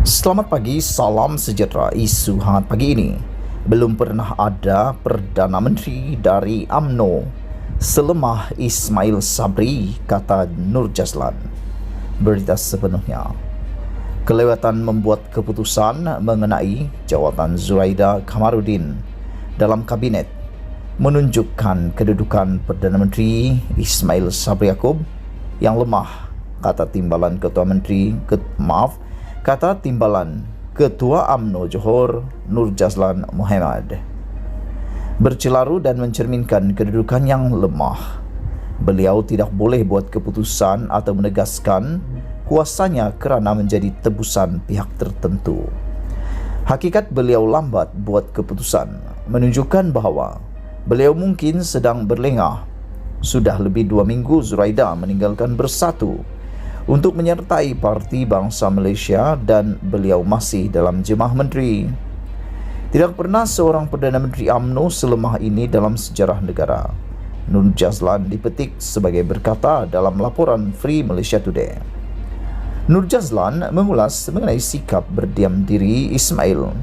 Selamat pagi, salam sejahtera. Isu hangat pagi ini. Belum pernah ada Perdana Menteri dari UMNO selemah Ismail Sabri, kata Nur Jazlan. Berita sepenuhnya. Kelewatan membuat keputusan mengenai jawatan Zuraida Kamarudin dalam kabinet menunjukkan kedudukan Perdana Menteri Ismail Sabri Yaakob yang lemah, kata Timbalan Ketua UMNO Johor Nur Jazlan Muhammad. Bercelaru dan mencerminkan kedudukan yang lemah. Beliau tidak boleh buat keputusan atau menegaskan kuasanya kerana menjadi tebusan pihak tertentu. Hakikat beliau lambat buat keputusan menunjukkan bahawa beliau mungkin sedang berlengah. Sudah lebih 2 minggu Zuraida meninggalkan Bersatu untuk menyertai Parti Bangsa Malaysia dan beliau masih dalam jemaah menteri. Tidak pernah seorang Perdana Menteri UMNO selemah ini dalam sejarah negara. Nur Jazlan dipetik sebagai berkata dalam laporan Free Malaysia Today. Nur Jazlan mengulas mengenai sikap berdiam diri Ismail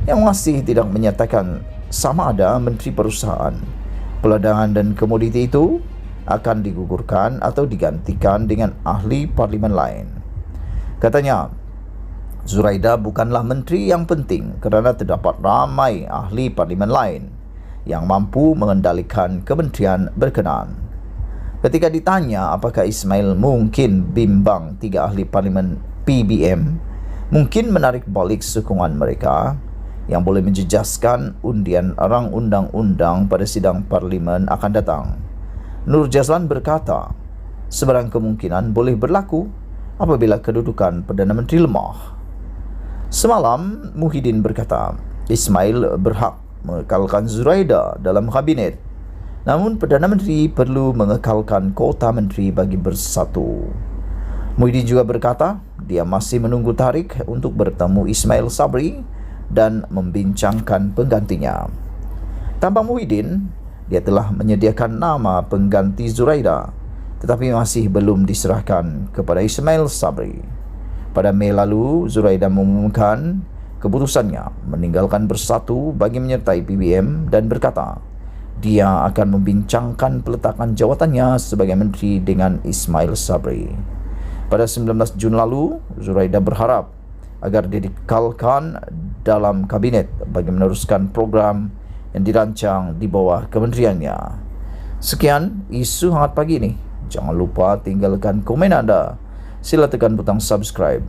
yang masih tidak menyatakan sama ada Menteri Perusahaan, Peladangan dan Komoditi itu akan digugurkan atau digantikan dengan ahli parlimen lain. Katanya, Zuraida bukanlah menteri yang penting kerana terdapat ramai ahli parlimen lain yang mampu mengendalikan kementerian berkenaan. Ketika ditanya apakah Ismail mungkin bimbang 3 ahli parlimen PBM mungkin menarik balik sokongan mereka yang boleh menjejaskan undian rang undang-undang pada sidang parlimen akan datang, Nur Jazlan berkata, sebarang kemungkinan boleh berlaku apabila kedudukan Perdana Menteri lemah. Semalam, Muhyiddin berkata, Ismail berhak mengekalkan Zuraida dalam kabinet. Namun, Perdana Menteri perlu mengekalkan kota menteri bagi Bersatu. Muhyiddin juga berkata, dia masih menunggu tarik untuk bertemu Ismail Sabri dan membincangkan penggantinya. Tambah Muhyiddin, dia telah menyediakan nama pengganti Zuraida, tetapi masih belum diserahkan kepada Ismail Sabri. Pada Mei lalu, Zuraida mengumumkan keputusannya meninggalkan Bersatu bagi menyertai PBM dan berkata, dia akan membincangkan peletakan jawatannya sebagai menteri dengan Ismail Sabri. Pada 19 Jun lalu, Zuraida berharap agar dia dikekalkan dalam kabinet bagi meneruskan program yang dirancang di bawah kementeriannya. Sekian isu hangat pagi ini. Jangan lupa tinggalkan komen anda. Sila tekan butang subscribe.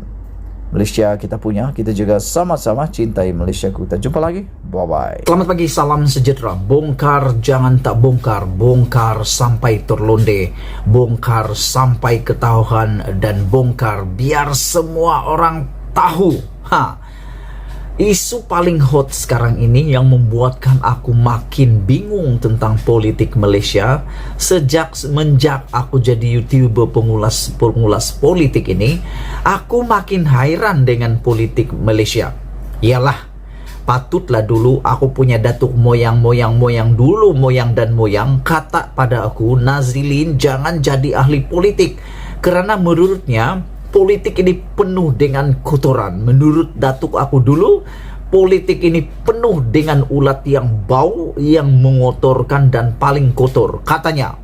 Malaysia kita punya, kita juga sama-sama cintai Malaysia ku. Kita jumpa lagi. Bye-bye. Selamat pagi, salam sejahtera. Bongkar jangan tak bongkar. Bongkar sampai terlonde. Bongkar sampai ketahuan. Dan bongkar biar semua orang tahu. Isu paling hot sekarang ini yang membuatkan aku makin bingung tentang politik Malaysia semenjak aku jadi YouTuber pengulas politik ini, aku makin hairan dengan politik Malaysia. Iyalah, patutlah dulu aku punya datuk moyang dulu, moyang dan moyang kata pada aku, Nazilin jangan jadi ahli politik kerana menurutnya politik ini penuh dengan kotoran. Menurut datuk aku dulu, politik ini penuh dengan ulat yang bau, yang mengotorkan dan paling kotor. Katanya,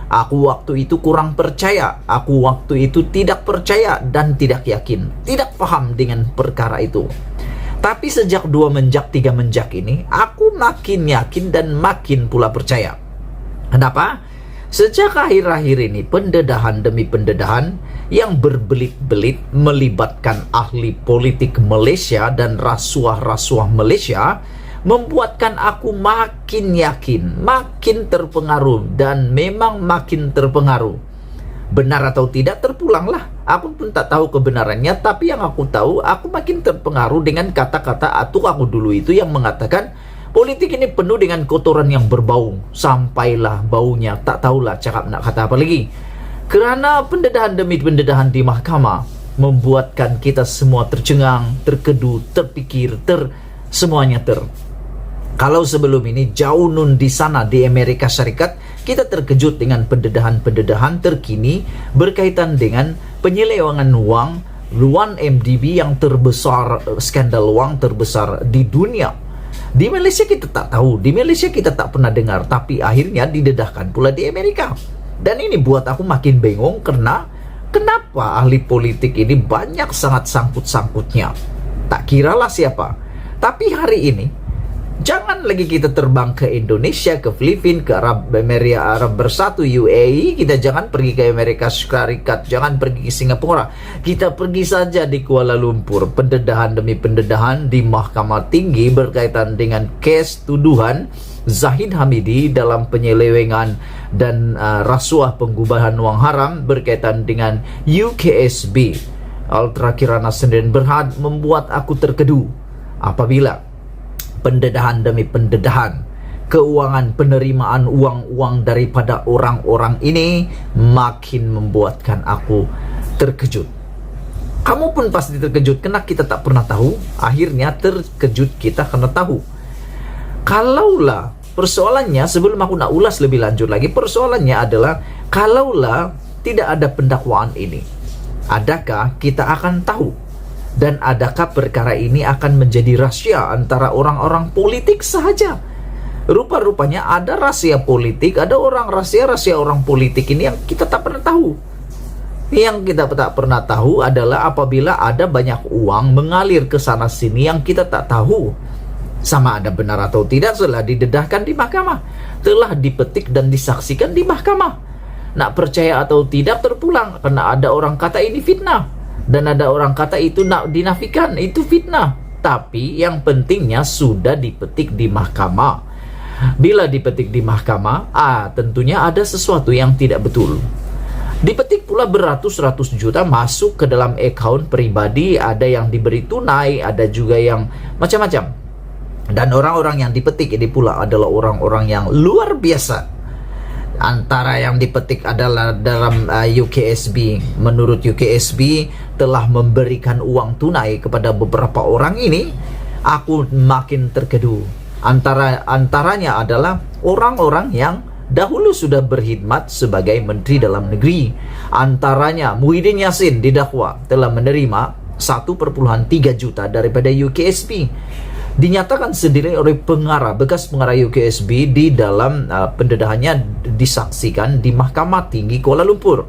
aku waktu itu kurang percaya, aku waktu itu tidak percaya dan tidak yakin, tidak paham dengan perkara itu. Tapi sejak 2 menjak 3 menjak ini, aku makin yakin dan makin pula percaya. Kenapa? Sejak akhir-akhir ini pendedahan demi pendedahan yang berbelit-belit melibatkan ahli politik Malaysia dan rasuah-rasuah Malaysia membuatkan aku makin yakin, makin terpengaruh dan memang makin terpengaruh. Benar atau tidak terpulanglah. Aku pun tak tahu kebenarannya, tapi yang aku tahu aku makin terpengaruh dengan kata-kata atuk aku dulu itu yang mengatakan politik ini penuh dengan kotoran yang berbau. Sampailah baunya, tak tahulah cakap nak kata apa lagi. Kerana pendedahan demi pendedahan di mahkamah membuatkan kita semua tercengang, terkedu, terpikir, semuanya Kalau sebelum ini jauh nun di sana di Amerika Syarikat, kita terkejut dengan pendedahan-pendedahan terkini berkaitan dengan penyelewengan uang 1MDB yang terbesar, skandal uang terbesar di dunia. Di Malaysia kita tak tahu, di Malaysia kita tak pernah dengar, tapi akhirnya didedahkan pula di Amerika. Dan ini buat aku makin bingung karena kenapa ahli politik ini banyak sangat sangkut-sangkutnya. Tak kiralah siapa. Tapi hari ini jangan lagi kita terbang ke Indonesia, ke Filipina, ke Arab Bersatu, UAE. Kita jangan pergi ke Amerika Serikat, jangan pergi ke Singapura. Kita pergi saja di Kuala Lumpur. Pendedahan demi pendedahan di Mahkamah Tinggi berkaitan dengan kes tuduhan Zahid Hamidi dalam penyelewengan dan rasuah pengubahan wang haram berkaitan dengan UKSB. Ultra Kirana Sdn Bhd membuat aku terkedu apabila pendedahan demi pendedahan keuangan penerimaan uang-uang daripada orang-orang ini makin membuatkan aku terkejut. Kamu pun pasti terkejut karena kita tak pernah tahu. Akhirnya terkejut kita karena tahu. Kalaulah persoalannya, sebelum aku nak ulas lebih lanjut lagi, persoalannya adalah kalaulah tidak ada pendakwaan ini, adakah kita akan tahu? Dan adakah perkara ini akan menjadi rahasia antara orang-orang politik sahaja? Rupa-rupanya ada rahasia politik, ada orang rahasia orang politik ini yang kita tak pernah tahu. Yang kita tak pernah tahu adalah apabila ada banyak uang mengalir ke sana sini yang kita tak tahu sama ada benar atau tidak, telah didedahkan di mahkamah, telah dipetik dan disaksikan di mahkamah. Nak percaya atau tidak terpulang, karena ada orang kata ini fitnah dan ada orang kata itu nak dinafikan, itu fitnah. Tapi yang pentingnya sudah dipetik di mahkamah. Bila dipetik di mahkamah, tentunya ada sesuatu yang tidak betul. Dipetik pula beratus-ratus juta masuk ke dalam akaun pribadi, ada yang diberi tunai, ada juga yang macam-macam. Dan orang-orang yang dipetik ini pula adalah orang-orang yang luar biasa. Antara yang dipetik adalah dalam UKSB. Menurut UKSB telah memberikan uang tunai kepada beberapa orang ini. Aku makin terkedu. Antaranya adalah orang-orang yang dahulu sudah berkhidmat sebagai Menteri Dalam Negeri. Antaranya Muhyiddin Yassin didakwa telah menerima 1,3 juta daripada UKSB. Dinyatakan sendiri oleh bekas pengarah UKSB di dalam pendedahannya disaksikan di Mahkamah Tinggi Kuala Lumpur.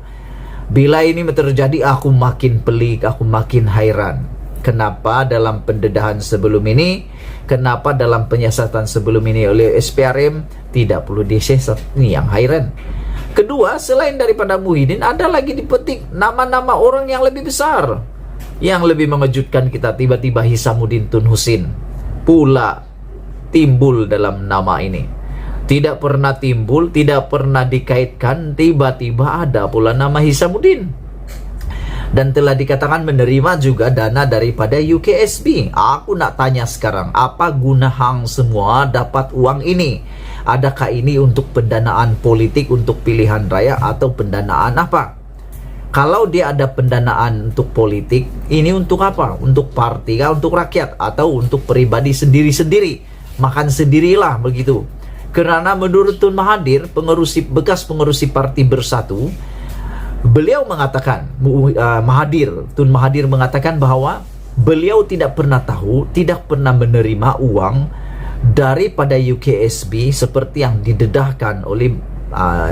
Bila ini terjadi, aku makin pelik, aku makin hairan. Kenapa dalam pendedahan sebelum ini, kenapa dalam penyiasatan sebelum ini oleh SPRM tidak perlu disiasat? Ini yang hairan. Kedua, selain daripada Muhyiddin, ada lagi dipetik nama-nama orang yang lebih besar. Yang lebih mengejutkan kita, tiba-tiba Hisamuddin Tun Husin pula timbul dalam nama ini. Tidak pernah timbul, tidak pernah dikaitkan, tiba-tiba ada pula nama Hisamuddin. Dan telah dikatakan menerima juga dana daripada UKSB. Aku nak tanya sekarang, apa guna hang semua dapat uang ini? Adakah ini untuk pendanaan politik, untuk pilihan raya, atau pendanaan apa? Kalau dia ada pendanaan untuk politik, ini untuk apa? Untuk parti kah? Untuk rakyat? Atau untuk pribadi sendiri-sendiri? Makan sendirilah begitu. Kerana menurut Tun Mahathir, bekas pengerusi Parti Bersatu, beliau mengatakan, Tun Mahathir mengatakan bahwa beliau tidak pernah tahu, tidak pernah menerima uang daripada UKSB seperti yang didedahkan oleh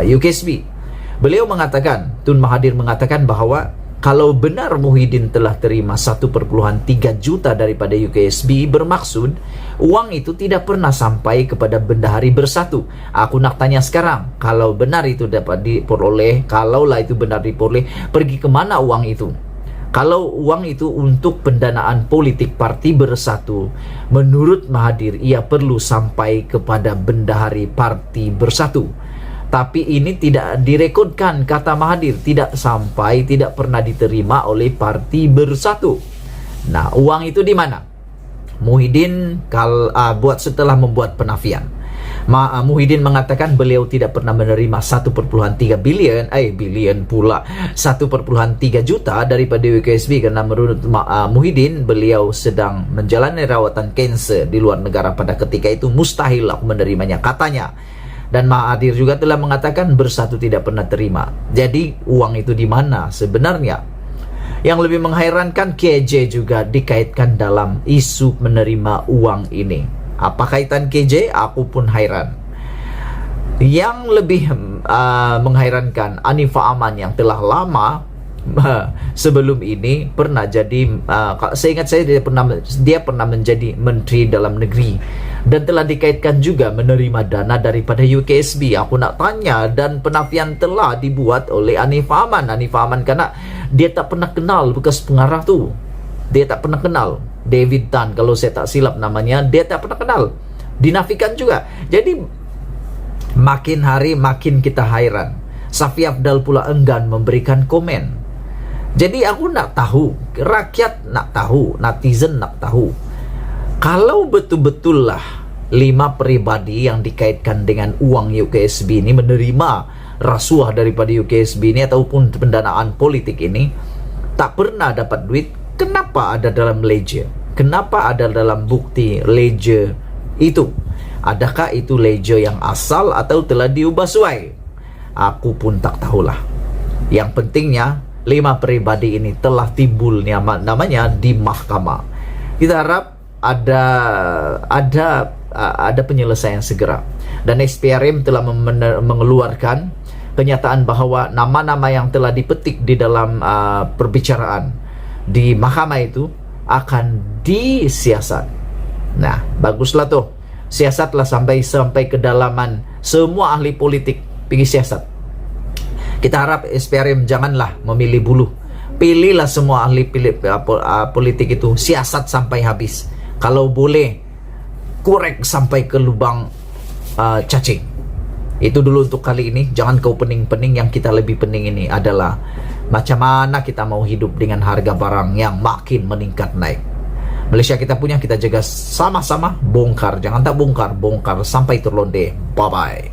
UKSB. Beliau mengatakan, Tun Mahathir mengatakan bahwa kalau benar Muhyiddin telah terima 1,3 juta daripada UKSB, bermaksud uang itu tidak pernah sampai kepada Bendahari Bersatu. Aku nak tanya sekarang, kalau benar itu dapat diperoleh, kalaulah itu benar diperoleh, pergi ke mana uang itu? Kalau uang itu untuk pendanaan politik Parti Bersatu, menurut Mahathir ia perlu sampai kepada Bendahari Parti Bersatu. Tapi ini tidak direkodkan, kata Mahathir, tidak sampai, tidak pernah diterima oleh Parti Bersatu. Nah, uang itu di mana? Muhyiddin setelah membuat penafian. Muhyiddin mengatakan beliau tidak pernah menerima 1,3 bilion pula 1,3 juta daripada UKSB, karena menurut Muhyiddin beliau sedang menjalani rawatan kanser di luar negara pada ketika itu, mustahil menerimanya, katanya. Dan Mahathir juga telah mengatakan Bersatu tidak pernah terima. Jadi uang itu di mana sebenarnya? Yang lebih menghairankan, KJ juga dikaitkan dalam isu menerima uang ini. Apa kaitan KJ? Aku pun hairan. Yang lebih menghairankan, Anifah Aman yang telah lama sebelum ini pernah jadi, seingat saya dia pernah menjadi Menteri Dalam Negeri dan telah dikaitkan juga menerima dana daripada UKSB. Aku nak tanya, dan penafian telah dibuat oleh Anifah Aman karena dia tak pernah kenal bekas pengarah tu. Dia tak pernah kenal David Tan, kalau saya tak silap namanya. Dia tak pernah kenal, dinafikan juga. Jadi makin hari makin kita hairan. Safi Afdal pula enggan memberikan komen. Jadi aku nak tahu, rakyat nak tahu, netizen nak tahu, kalau betul-betul lah 5 pribadi yang dikaitkan dengan uang UKSB ini, menerima rasuah daripada UKSB ini ataupun pendanaan politik ini, tak pernah dapat duit, kenapa ada dalam ledger? Kenapa ada dalam bukti ledger itu? Adakah itu ledger yang asal atau telah diubah suai? Aku pun tak tahulah. Yang pentingnya 5 pribadi ini telah timbul namanya di mahkamah. Kita harap ada penyelesaian segera. Dan SPRM telah mengeluarkan kenyataan bahawa nama-nama yang telah dipetik di dalam perbicaraan di mahkamah itu akan disiasat. Nah, baguslah tuh. Siasatlah sampai kedalaman. Semua ahli politik pergi siasat. Kita harap SPRM janganlah memilih bulu. Pilihlah semua ahli politik itu, siasat sampai habis. Kalau boleh, korek sampai ke lubang cacing. Itu dulu untuk kali ini. Jangan kau pening-pening. Yang kita lebih pening ini adalah macam mana kita mau hidup dengan harga barang yang makin meningkat naik. Malaysia kita punya, kita jaga sama-sama. Bongkar, jangan tak bongkar sampai terlonde. Bye-bye.